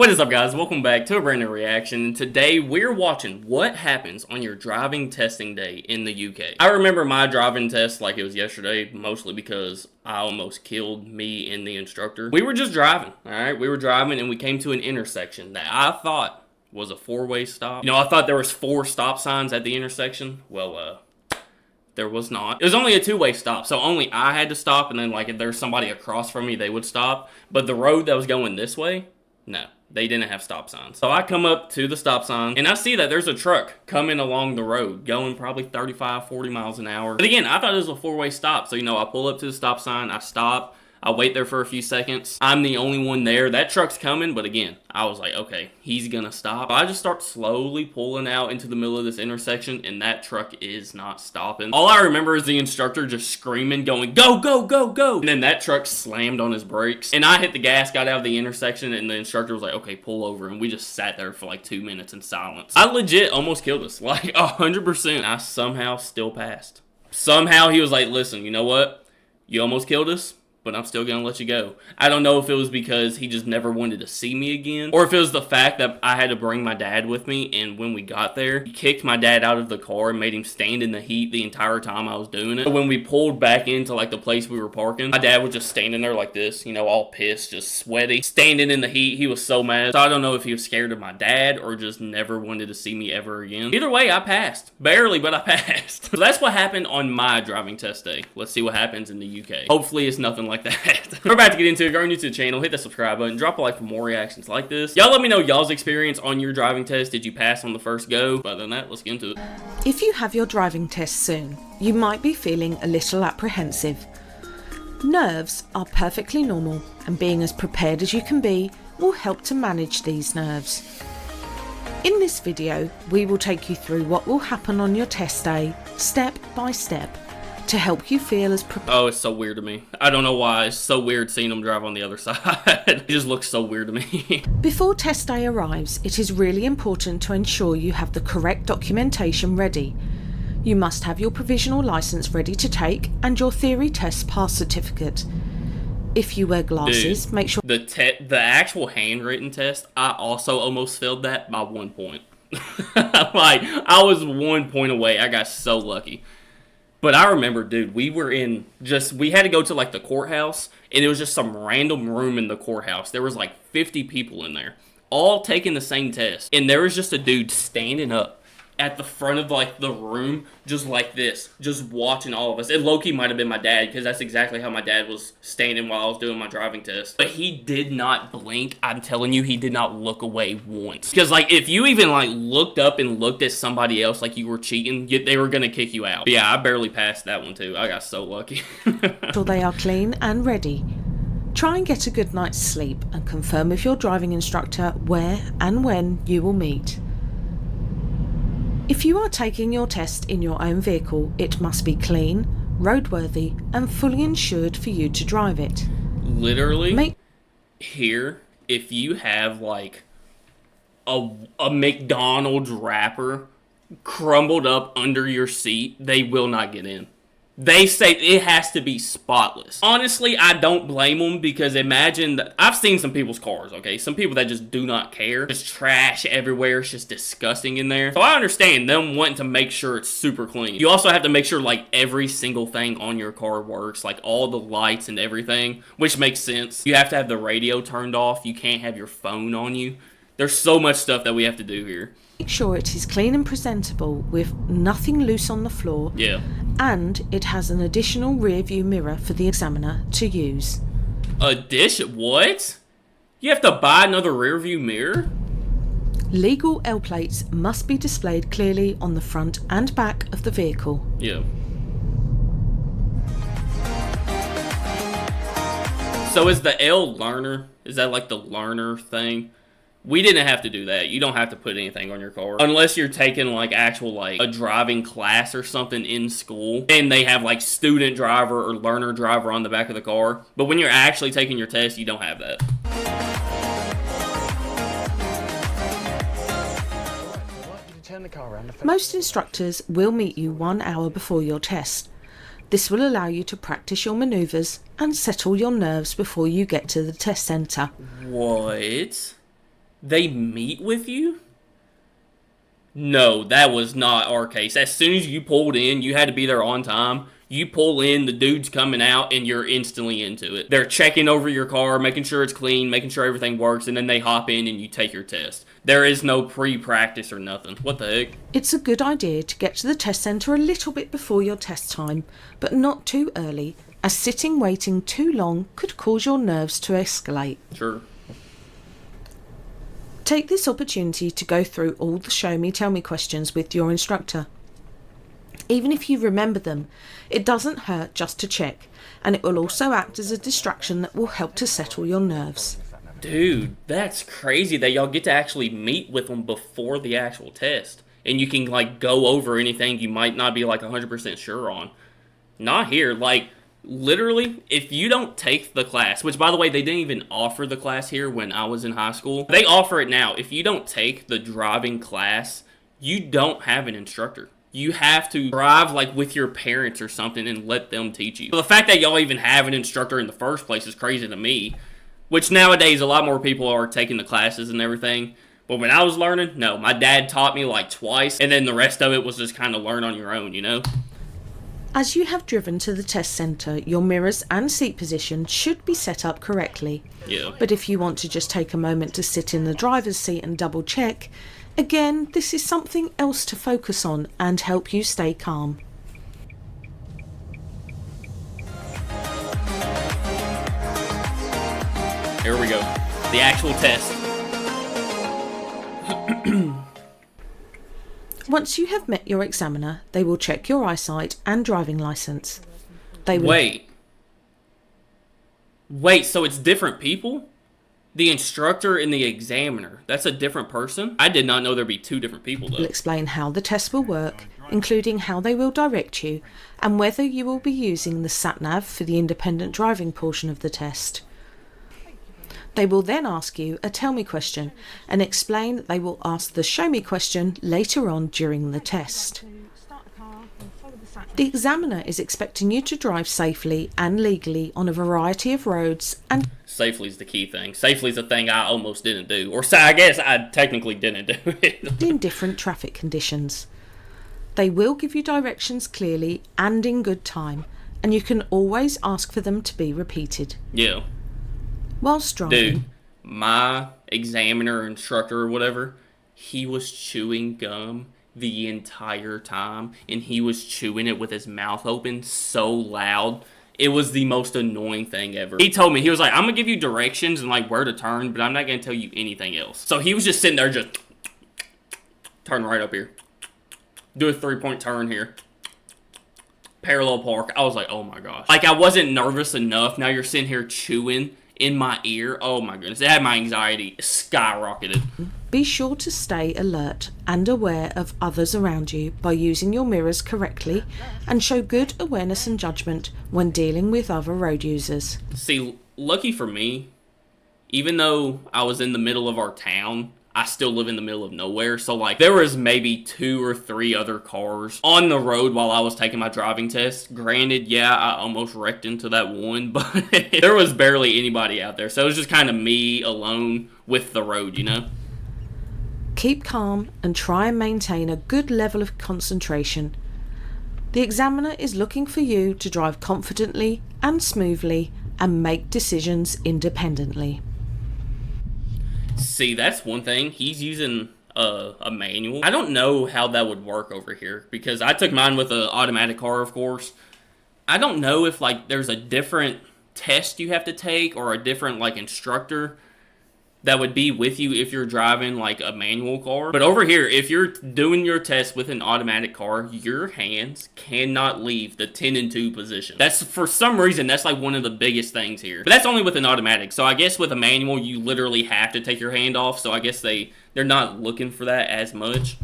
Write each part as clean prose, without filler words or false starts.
What is up, guys? Welcome back to a brand new reaction, and today we're watching what happens on your driving testing day in the UK. I remember my driving test like it was yesterday, mostly because I almost killed me and the instructor. We were just driving, alright? We were driving and we came to an intersection that I thought was a four-way stop. You know, I thought there was 4 stop signs at the intersection. Well, there was not. It was only a two-way stop, so only I had to stop, and then like if there's somebody across from me, they would stop. But the road that was going this way, no. They didn't have stop signs. So I come up to the stop sign and I see that there's a truck coming along the road going probably 35, 40 miles an hour. But again, I thought it was a 4-way stop. So, you know, I pull up to the stop sign, I stop, I wait there for a few seconds. I'm the only one there. That truck's coming, but again, I was like, okay, he's gonna stop. I just start slowly pulling out into the middle of this intersection, and that truck is not stopping. All I remember is the instructor just screaming, going, go, go, go, go. And then that truck slammed on his brakes, and I hit the gas, got out of the intersection, and the instructor was like, okay, pull over. And we just sat there for like 2 minutes in silence. I legit almost killed us, like 100%. I somehow still passed. Somehow he was like, listen, you know what? You almost killed us, but I'm still gonna let you go. I don't know if it was because he just never wanted to see me again, or if it was the fact that I had to bring my dad with me, and when we got there, he kicked my dad out of the car and made him stand in the heat the entire time I was doing it. So when we pulled back into like the place we were parking, my dad was just standing there like this, you know, all pissed, just sweaty, standing in the heat. He was so mad. So I don't know if he was scared of my dad or just never wanted to see me ever again. Either way, I passed. Barely, but I passed. So that's what happened on my driving test day. Let's see what happens in the UK. Hopefully it's nothing like that. We're about to get into it. If you're new to the channel, hit that subscribe button, drop a like for more reactions like this. Y'all let me know y'all's experience on your driving test. Did you pass on the first go? But other than that, let's get into it. If you have your driving test soon, you might be feeling a little apprehensive. Nerves are perfectly normal, and being as prepared as you can be will help to manage these nerves. In this video, we will take you through what will happen on your test day, step by step, to help you feel as prepared. Oh, it's so weird to me. I don't know why. It's so weird seeing them drive on the other side. It just looks so weird to me. Before test day arrives, it is really important to ensure you have the correct documentation ready. You must have your provisional license ready to take and your theory test pass certificate. If you wear glasses, Dude, make sure the actual handwritten test, I also almost failed that by 1 point. Like, I was 1 point away. I got so lucky. But I remember, dude, we had to go to like the courthouse, and it was just some random room in the courthouse. There was like 50 people in there, all taking the same test. And there was just a dude standing up at the front of like the room, just like this, just watching all of us. It low-key might have been my dad, because that's exactly how my dad was standing while I was doing my driving test. But he did not blink. I'm telling you, he did not look away once. Because like, if you even like looked up and looked at somebody else like you were cheating, they were gonna kick you out. But yeah, I barely passed that one too. I got so lucky. sure they are clean and ready. Try and get a good night's sleep and confirm with your driving instructor where and when you will meet. If you are taking your test in your own vehicle, it must be clean, roadworthy, and fully insured for you to drive it. Literally, here, if you have like a McDonald's wrapper crumbled up under your seat, they will not get in. They say it has to be spotless. Honestly, I don't blame them, because imagine that I've seen some people's cars, okay? Some people that just do not care. Just trash everywhere. It's just disgusting in there. So I understand them wanting to make sure it's super clean. You also have to make sure like every single thing on your car works, like all the lights and everything, which makes sense. You have to have the radio turned off. You can't have your phone on you. There's so much stuff that we have to do here. Make sure it is clean and presentable with nothing loose on the floor. Yeah. And it has an additional rear view mirror for the examiner to use. What? You have to buy another rear view mirror? Legal L plates must be displayed clearly on the front and back of the vehicle. Yeah. So is the L learner, is that like the learner thing? We didn't have to do that. You don't have to put anything on your car. Unless you're taking like actual like a driving class or something in school, and they have like student driver or learner driver on the back of the car. But when you're actually taking your test, you don't have that. Most instructors will meet you 1 hour before your test. This will allow you to practice your manoeuvres and settle your nerves before you get to the test centre. What? They meet with you? No, that was not our case. As soon as you pulled in, you had to be there on time. You pull in, the dude's coming out, and you're instantly into it. They're checking over your car, making sure it's clean, making sure everything works, and then they hop in and you take your test. There is no pre-practice or nothing. What the heck? It's a good idea to get to the test centre a little bit before your test time, but not too early, as sitting waiting too long could cause your nerves to escalate. Sure. Take this opportunity to go through all the show me, tell me questions with your instructor. Even if you remember them, it doesn't hurt just to check, and it will also act as a distraction that will help to settle your nerves. Dude, that's crazy that y'all get to actually meet with them before the actual test. And you can, like, go over anything you might not be, like, 100% sure on. Not here. Like, literally, if you don't take the class, which, by the way, they didn't even offer the class here when I was in high school. They offer it now. If you don't take the driving class, you don't have an instructor. You have to drive, like, with your parents or something and let them teach you. So the fact that y'all even have an instructor in the first place is crazy to me. Which nowadays, a lot more people are taking the classes and everything. But when I was learning, no. My dad taught me, like, twice. And then the rest of it was just kind of learn on your own, you know? As you have driven to the test centre, your mirrors and seat position should be set up correctly. Yeah. But if you want to just take a moment to sit in the driver's seat and double check, again, this is something else to focus on and help you stay calm. Here we go. The actual test. Once you have met your examiner, they will check your eyesight and driving licence. They will Wait, so it's different people? The instructor and the examiner, that's a different person? I did not know there'd be two different people, though. explain how the test will work, including how they will direct you, and whether you will be using the sat-nav for the independent driving portion of the test. They will then ask you a tell me question and explain that they will ask the show me question later on during the test. The examiner is expecting you to drive safely and legally on a variety of roads, and Safely is the key thing. Safely is a thing I almost didn't do. Or I guess I technically didn't do it. in different traffic conditions. They will give you directions clearly and in good time, and you can always ask for them to be repeated. Yeah. Whilst driving, Dude, my examiner, instructor, or whatever, he was chewing gum the entire time, and he was chewing it with his mouth open so loud. It was the most annoying thing ever. He told me, he was like, I'm gonna give you directions and, like, where to turn, but I'm not gonna tell you anything else. So he was just sitting there, just turn right up here, do a 3-point turn here, parallel park. I was like, oh my gosh. Like, I wasn't nervous enough. Now you're sitting here chewing in my ear. Oh my goodness. It had my anxiety skyrocketed. be sure to stay alert and aware of others around you by using your mirrors correctly, and show good awareness and judgment when dealing with other road users. See, lucky for me, even though I was in the middle of our town, I still live in the middle of nowhere. So, like, there was maybe 2 or 3 other cars on the road while I was taking my driving test. Granted, yeah, I almost wrecked into that one, but there was barely anybody out there. So it was just kind of me alone with the road, you know? Keep calm and try and maintain a good level of concentration. The examiner is looking for you to drive confidently and smoothly and make decisions independently. See, that's one thing. He's using a manual. I don't know how that would work over here, because I took mine with an automatic car, of course. I don't know if, like, there's a different test you have to take or a different, like, instructor that would be with you if you're driving, like, a manual car. But over here, if you're doing your test with an automatic car, your hands cannot leave the 10 and 2 position. That's, for some reason, that's, like, one of the biggest things here. But that's only with an automatic. So I guess with a manual, you literally have to take your hand off. So I guess they're not looking for that as much.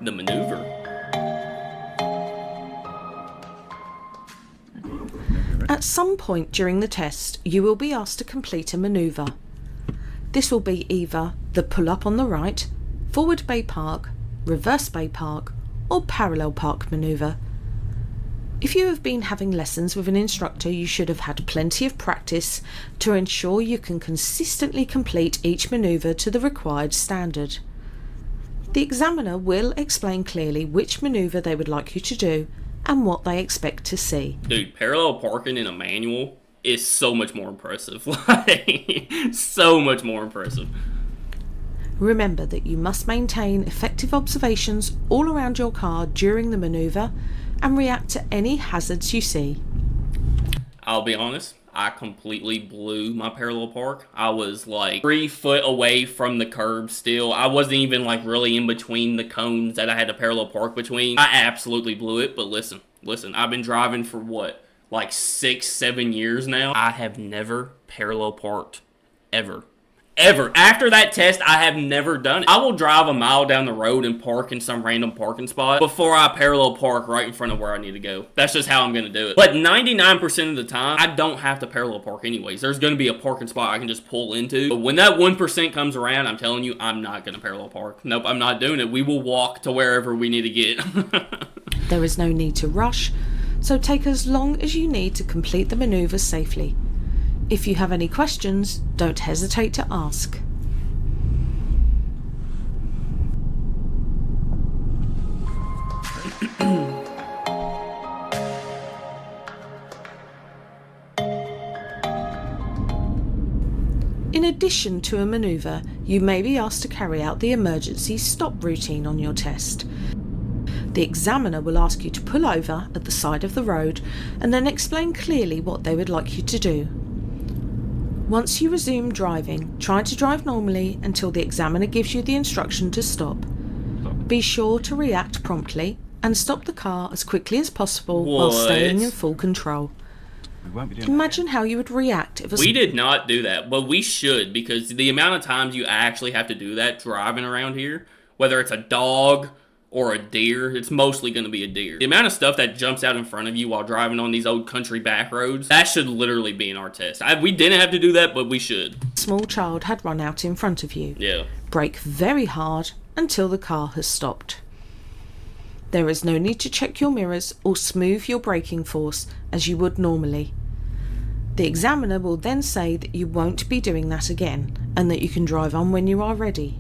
The maneuver. At some point during the test, you will be asked to complete a manoeuvre. This will be either the pull-up on the right, forward bay park, reverse bay park, or parallel park manoeuvre. If you have been having lessons with an instructor, you should have had plenty of practice to ensure you can consistently complete each manoeuvre to the required standard. The examiner will explain clearly which manoeuvre they would like you to do and what they expect to see. Dude, parallel parking in a manual is so much more impressive. Like, so much more impressive. Remember that you must maintain effective observations all around your car during the manoeuvre and react to any hazards you see. I'll be honest, I completely blew my parallel park. I was like 3 foot away from the curb still. I wasn't even like really in between the cones that I had to parallel park between. I absolutely blew it, but listen, I've been driving for what, like 6-7 years now. I have never parallel parked ever. After that test, I have never done it. I will drive a mile down the road and park in some random parking spot before I parallel park right in front of where I need to go. That's just how I'm going to do it. But 99% of the time, I don't have to parallel park anyways. There's going to be a parking spot I can just pull into. But when that 1% comes around, I'm telling you, I'm not going to parallel park. Nope, I'm not doing it. We will walk to wherever we need to get. There is no need to rush, so take as long as you need to complete the manoeuvre safely. If you have any questions, don't hesitate to ask. In addition to a manoeuvre, you may be asked to carry out the emergency stop routine on your test. The examiner will ask you to pull over at the side of the road and then explain clearly what they would like you to do. Once you resume driving, try to drive normally until the examiner gives you the instruction to stop. Be sure to react promptly and stop the car as quickly as possible while staying in full control. Imagine how you would react if We did not do that, but we should, because the amount of times you actually have to do that driving around here, whether it's a dog or a deer, it's mostly going to be a deer. The amount of stuff that jumps out in front of you while driving on these old country back roads, that should literally be in our test. We didn't have to do that, but we should. A small child had run out in front of you. Yeah. Brake very hard until the car has stopped. There is no need to check your mirrors or smooth your braking force as you would normally. The examiner will then say that you won't be doing that again and that you can drive on when you are ready.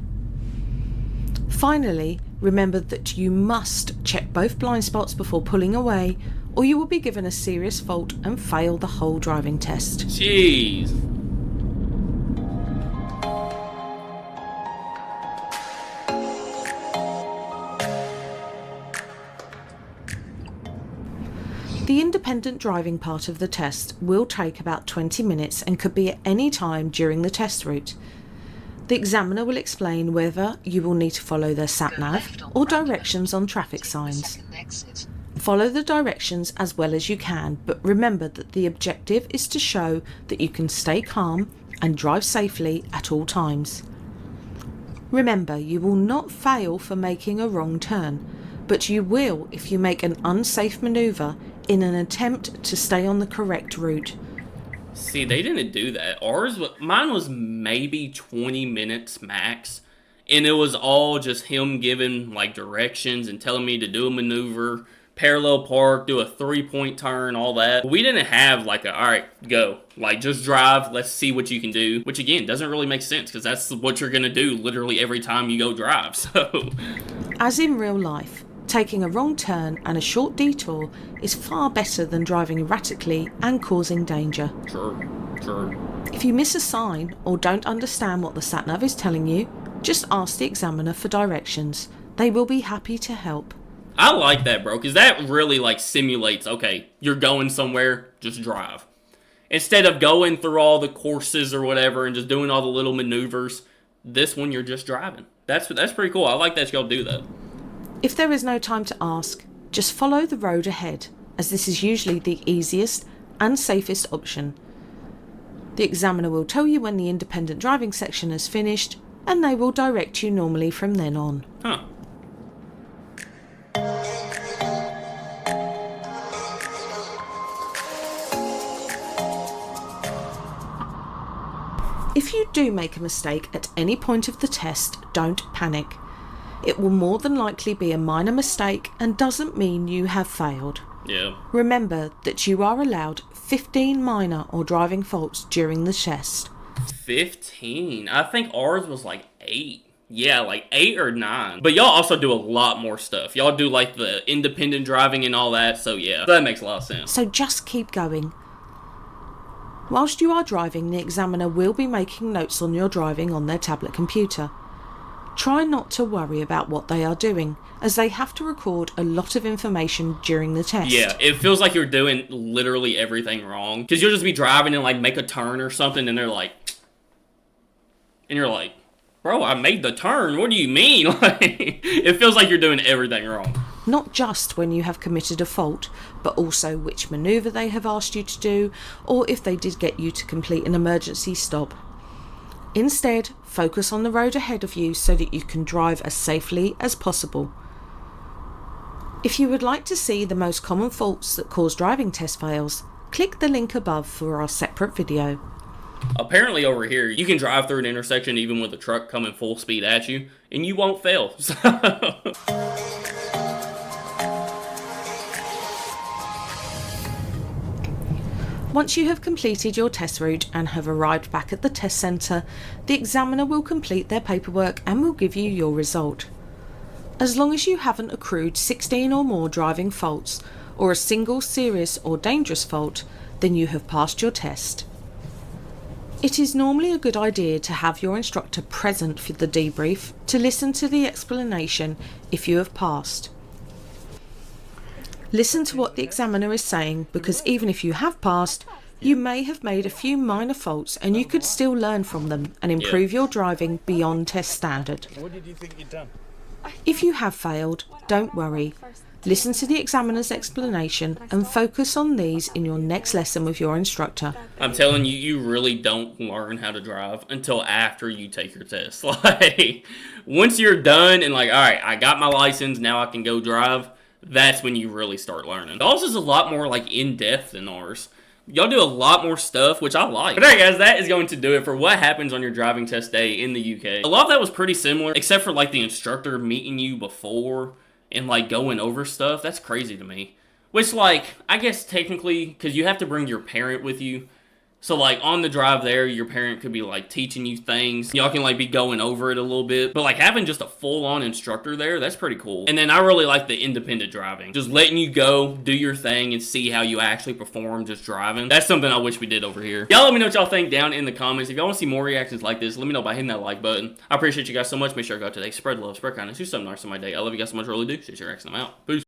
Finally, remember that you must check both blind spots before pulling away, or you will be given a serious fault and fail the whole driving test. Jeez. The independent driving part of the test will take about 20 minutes and could be at any time during the test route. The examiner will explain whether you will need to follow their sat-nav or directions on traffic signs. Follow the directions as well as you can, but remember that the objective is to show that you can stay calm and drive safely at all times. Remember, you will not fail for making a wrong turn, but you will if you make an unsafe manoeuvre in an attempt to stay on the correct route. See, they didn't do that. Mine was maybe 20 minutes max, and it was all just him giving like directions and telling me to do a maneuver, parallel park, do a 3-point turn, all that. We didn't have like a, all right, go. Like, just drive, let's see what you can do. Which again, doesn't really make sense because that's what you're gonna do literally every time you go drive, so. As in real life, taking a wrong turn and a short detour is far better than driving erratically and causing danger. Sure. If you miss a sign or don't understand what the sat-nav is telling you, just ask the examiner for directions. They will be happy to help. I like that, bro, because that really like simulates, okay, you're going somewhere, just drive. Instead of going through all the courses or whatever and just doing all the little maneuvers, this one you're just driving. That's pretty cool. I like that y'all do that. If there is no time to ask, just follow the road ahead, as this is usually the easiest and safest option. The examiner will tell you when the independent driving section is finished, and they will direct you normally from then on. Huh. If you do make a mistake at any point of the test, don't panic. It will more than likely be a minor mistake and doesn't mean you have failed. Yeah. Remember that you are allowed 15 minor or driving faults during the test. 15? I think ours was like 8. Yeah, like 8 or 9. But y'all also do a lot more stuff. Y'all do like the independent driving and all that, so yeah, that makes a lot of sense. So just keep going. Whilst you are driving, the examiner will be making notes on your driving on their tablet computer. Try not to worry about what they are doing, as they have to record a lot of information during the test. Yeah, it feels like you're doing literally everything wrong. Because you'll just be driving and like make a turn or something, and they're like... And you're like, bro, I made the turn. What do you mean? Like, it feels like you're doing everything wrong. Not just when you have committed a fault, but also which manoeuvre they have asked you to do, or if they did get you to complete an emergency stop. Instead, focus on the road ahead of you so that you can drive as safely as possible. If you would like to see the most common faults that cause driving test fails, click the link above for our separate video. Apparently over here, you can drive through an intersection even with a truck coming full speed at you, and you won't fail. Once you have completed your test route and have arrived back at the test centre, the examiner will complete their paperwork and will give you your result. As long as you haven't accrued 16 or more driving faults, or a single serious or dangerous fault, then you have passed your test. It is normally a good idea to have your instructor present for the debrief to listen to the explanation if you have passed. Listen to what the examiner is saying, because even if you have passed, you may have made a few minor faults and you could still learn from them and improve your driving beyond test standard. What did you think you'd done? If you have failed, don't worry. Listen to the examiner's explanation and focus on these in your next lesson with your instructor. I'm telling you, you really don't learn how to drive until after you take your test. Like, once you're done and like, all right, I got my license, now I can go drive, that's when you really start learning. Ours is a lot more like in-depth than ours. Y'all do a lot more stuff, which I like. But alright guys, that is going to do it for what happens on your driving test day in the UK. A lot of that was pretty similar, except for like the instructor meeting you before and like going over stuff. That's crazy to me. Which like, I guess technically, because you have to bring your parent with you. So like on the drive there, your parent could be like teaching you things. Y'all can like be going over it a little bit. But like having just a full-on instructor there, that's pretty cool. And then I really like the independent driving. Just letting you go, do your thing, and see how you actually perform just driving. That's something I wish we did over here. Y'all let me know what y'all think down in the comments. If y'all want to see more reactions like this, let me know by hitting that like button. I appreciate you guys so much. Make sure to go today. Spread love, spread kindness. Do something nice on my day. I love you guys so much. I really do. JTReacts, I'm out. Peace.